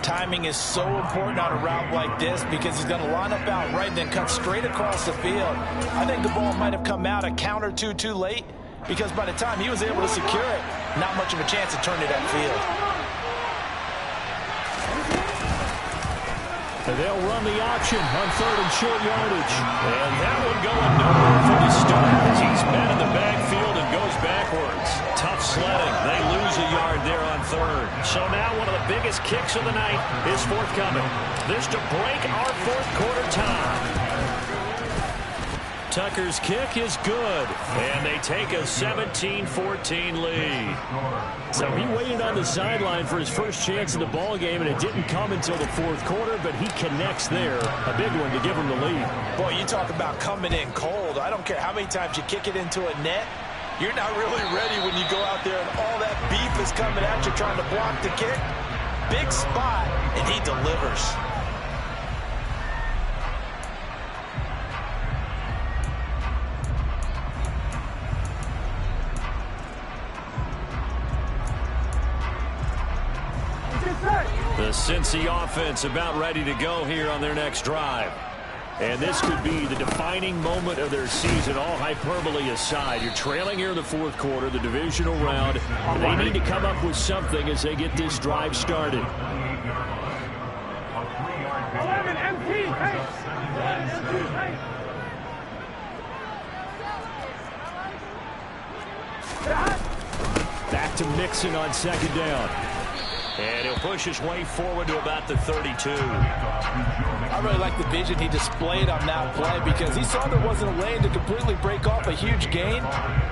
Timing is so important on a route like this because he's going to line up out right and then cut straight across the field. I think the ball might have come out a count or two too late because by the time he was able to secure it, not much of a chance to turn it upfield. And they'll run the option on 3rd and short yardage. And that one going nowhere from the start as he's met in the backfield and goes backwards. Tough sledding. They lose a yard there on 3rd. So now one of the biggest kicks of the night is forthcoming. This to break our 4th quarter tie. Tucker's kick is good, and they take a 17-14 lead. So he waited on the sideline for his first chance in the ball game, and it didn't come until the 4th quarter, but he connects there. A big one to give him the lead. Boy, you talk about coming in cold. I don't care how many times you kick it into a net. You're not really ready when you go out there and all that beef is coming at you trying to block the kick. Big spot, and he delivers. The Cincy offense about ready to go here on their next drive. And this could be the defining moment of their season, all hyperbole aside. You're trailing here in the 4th quarter, the divisional round. They need to come up with something as they get this drive started. 11 MP, hey! Back to Mixon on 2nd down. And he'll push his way forward to about the 32. I really like the vision he displayed on that play because he saw there wasn't a lane to completely break off a huge gain.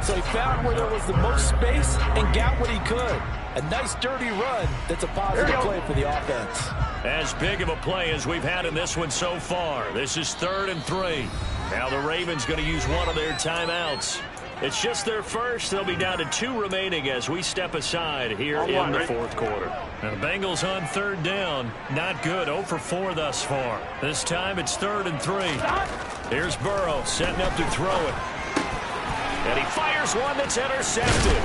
So he found where there was the most space and got what he could. A nice dirty run that's a positive play for the offense. As big of a play as we've had in this one so far. This is 3rd and 3. Now the Ravens going to use one of their timeouts. It's just their first. They'll be down to 2 remaining as we step aside here in the 4th quarter. Now the Bengals on 3rd down. Not good. 0 for 4 thus far. This time it's 3rd and 3. Here's Burrow setting up to throw it. And he fires one that's intercepted.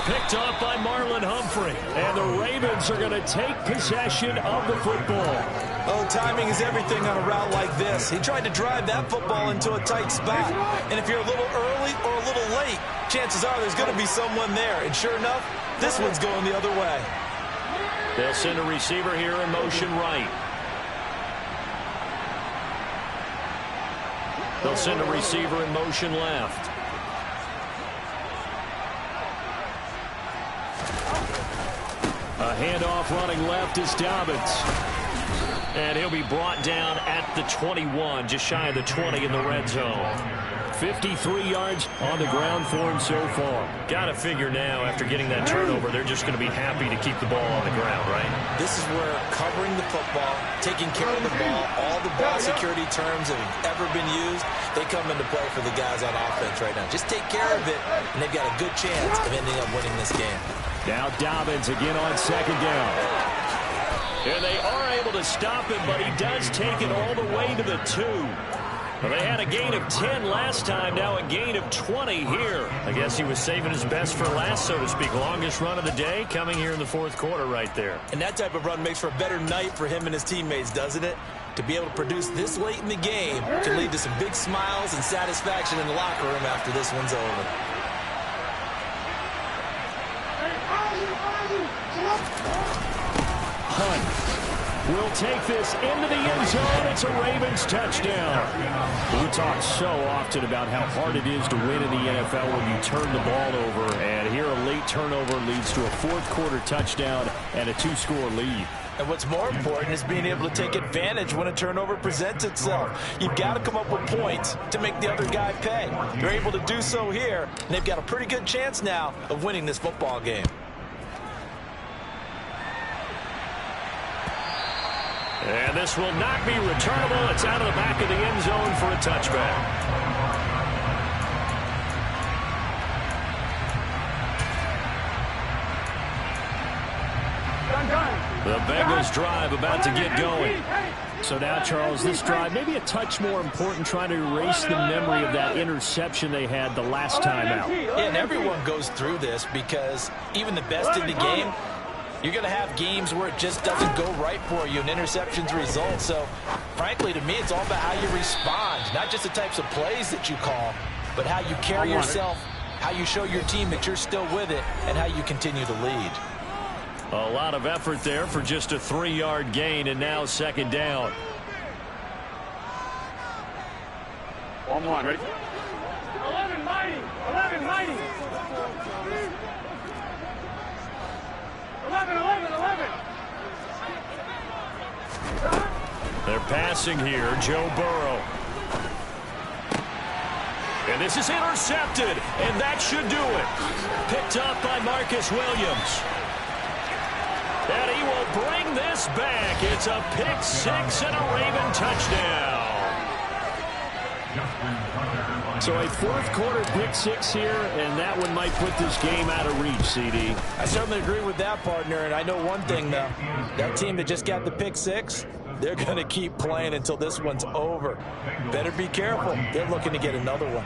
Picked off by Marlon Humphrey. And the Ravens are going to take possession of the football. Oh, timing is everything on a route like this. He tried to drive that football into a tight spot. And if you're a little early or a little late, chances are there's going to be someone there. And sure enough, this one's going the other way. They'll send a receiver here in motion right. They'll send a receiver in motion left. A handoff running left is Dobbins. And he'll be brought down at the 21, just shy of the 20 in the red zone. 53 yards on the ground for him so far. Got to figure now, after getting that turnover, they're just going to be happy to keep the ball on the ground, right? This is where covering the football, taking care of the ball, all the ball security terms that have ever been used, they come into play for the guys on offense right now. Just take care of it, and they've got a good chance of ending up winning this game. Now Dobbins again on 2nd down. And they are able to stop him, but he does take it all the way to the 2. Well, they had a gain of 10 last time, now a gain of 20 here. I guess he was saving his best for last, so to speak. Longest run of the day coming here in the 4th quarter right there. And that type of run makes for a better night for him and his teammates, doesn't it? To be able to produce this late in the game can lead to some big smiles and satisfaction in the locker room after this one's over. Hunt will take this into the end zone. It's a Ravens touchdown. We talk so often about how hard it is to win in the NFL when you turn the ball over. And here a late turnover leads to a 4th quarter touchdown and a 2-score lead. And what's more important is being able to take advantage when a turnover presents itself. You've got to come up with points to make the other guy pay. They're able to do so here, and they've got a pretty good chance now of winning this football game. And this will not be returnable. It's out of the back of the end zone for a touchback. The Bengals drive about to get going. So now, Charles, this drive maybe a touch more important, trying to erase the memory of that interception they had the last time out. Yeah, and everyone goes through this because even the best in the game, you're going to have games where it just doesn't go right for you and interceptions result. So, frankly, to me, it's all about how you respond, not just the types of plays that you call, but how you carry yourself, how you show your team that you're still with it, and how you continue to lead. A lot of effort there for just a 3-yard gain, and now second down. One, ready? 11 mighty. 11 mighty. 11. They're passing here. Joe Burrow. And this is intercepted, and that should do it. Picked up by Marcus Williams. And he will bring this back. It's a pick six and a Raven touchdown. So a fourth quarter pick six here, and that one might put this game out of reach, CD. I certainly agree with that, partner, and I know one thing, though. That team that just got the pick six, they're going to keep playing until this one's over. Better be careful. They're looking to get another one.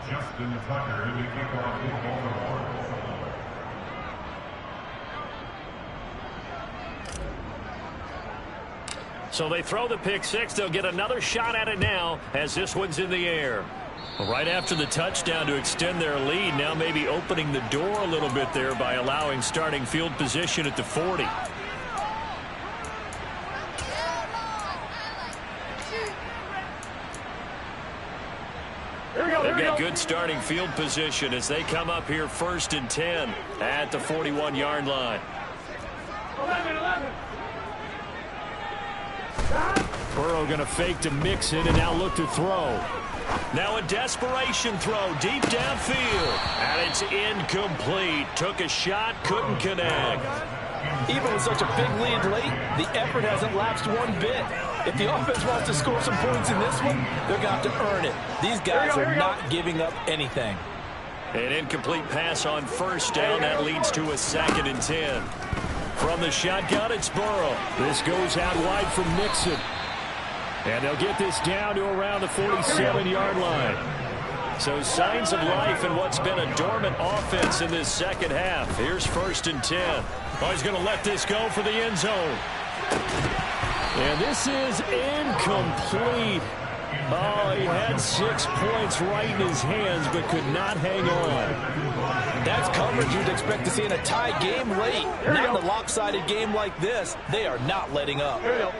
Justin Tucker, the kickoff is Baltimore. So they throw the pick six. They'll get another shot at it now as this one's in the air. Right after the touchdown to extend their lead, now maybe opening the door a little bit there by allowing starting field position at the 40. They've got good starting field position as they come up here 1st and 10 at the 41-yard line. 11. Burrow going to fake to mix it and now look to throw. Now a desperation throw deep downfield. And it's incomplete. Took a shot, couldn't connect. Even with such a big lead late, the effort hasn't lapsed one bit. If the offense wants to score some points in this one, they're going to have to earn it. These guys are not giving up anything. An incomplete pass on 1st down. That leads to a 2nd and 10. From the shotgun, it's Burrow. This goes out wide from Mixon. And they'll get this down to around the 47-yard line. So signs of life in what's been a dormant offense in this second half. Here's 1st and 10. Oh, he's going to let this go for the end zone. And this is incomplete. Oh, he had 6 points right in his hands, but could not hang on. That's coverage you'd expect to see in a tie game late. Not in a lopsided game like this. They are not letting up. Go.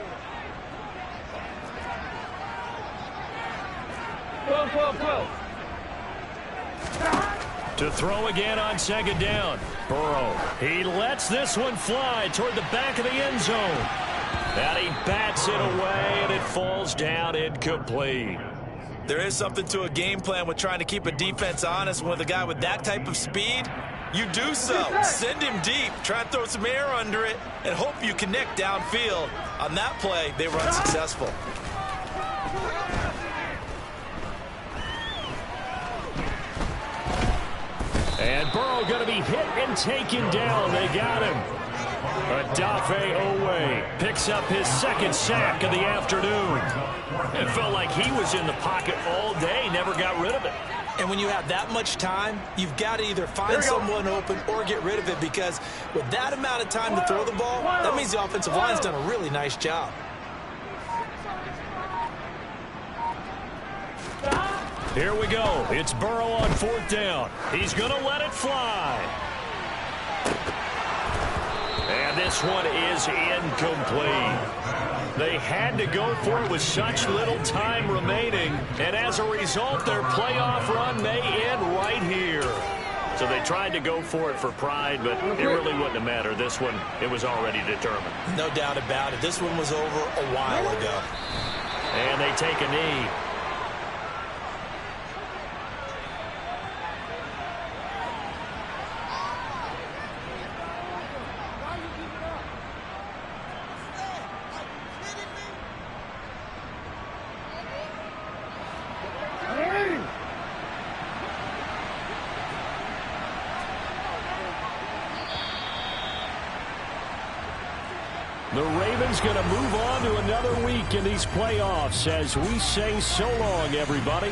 To throw again on 2nd down. Burrow. He lets this one fly toward the back of the end zone. And he bats it away, and it falls down incomplete. There is something to a game plan with trying to keep a defense honest. With a guy with that type of speed, you do so. Send him deep, try and throw some air under it, and hope you connect downfield. On that play, they were unsuccessful. And Burrow going to be hit and taken down. They got him. Odafe Owe picks up his 2nd sack of the afternoon. It felt like he was in the pocket all day, never got rid of it. And when you have that much time, you've got to either find someone open or get rid of it, because with that amount of time to throw the ball, that means the offensive line's done a really nice job. Here we go. It's Burrow on 4th down. He's going to let it fly. And this one is incomplete. They had to go for it with such little time remaining. And as a result, their playoff run may end right here. So they tried to go for it for pride, but it really wouldn't have mattered. This one, it was already determined. No doubt about it. This one was over a while ago. And they take a knee. The Ravens going to move on to another week in these playoffs as we say so long, everybody.